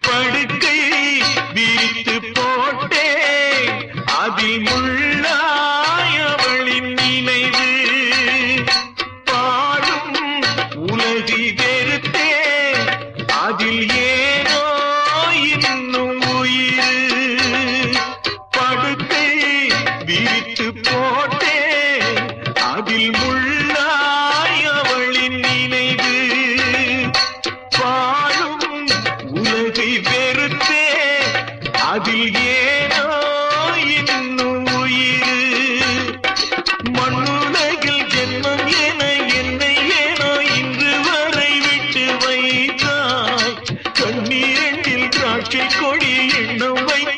படுக்கை விரித்து போட்டே அதில் முள்ளாய் அவளின் நினைவு பாடும் உலகி வெறுத்தே அதில் ஏனோ இன்னும் உயிர் படுக்கை விரித்து போட்டே அதில் முள்ளாய் அவளின் நினைவு பாடும் உலகை வெறுத்தே அதில் ஏனோ இன்னும் உயிர் மண்ணுலகில் ஜென்மம் என என்னை ஏனோ இன்று வரை விட்டு வைத்தாய் கண்ணீரில் திராட்சை கொடி எண்ணம் வைத்தாய்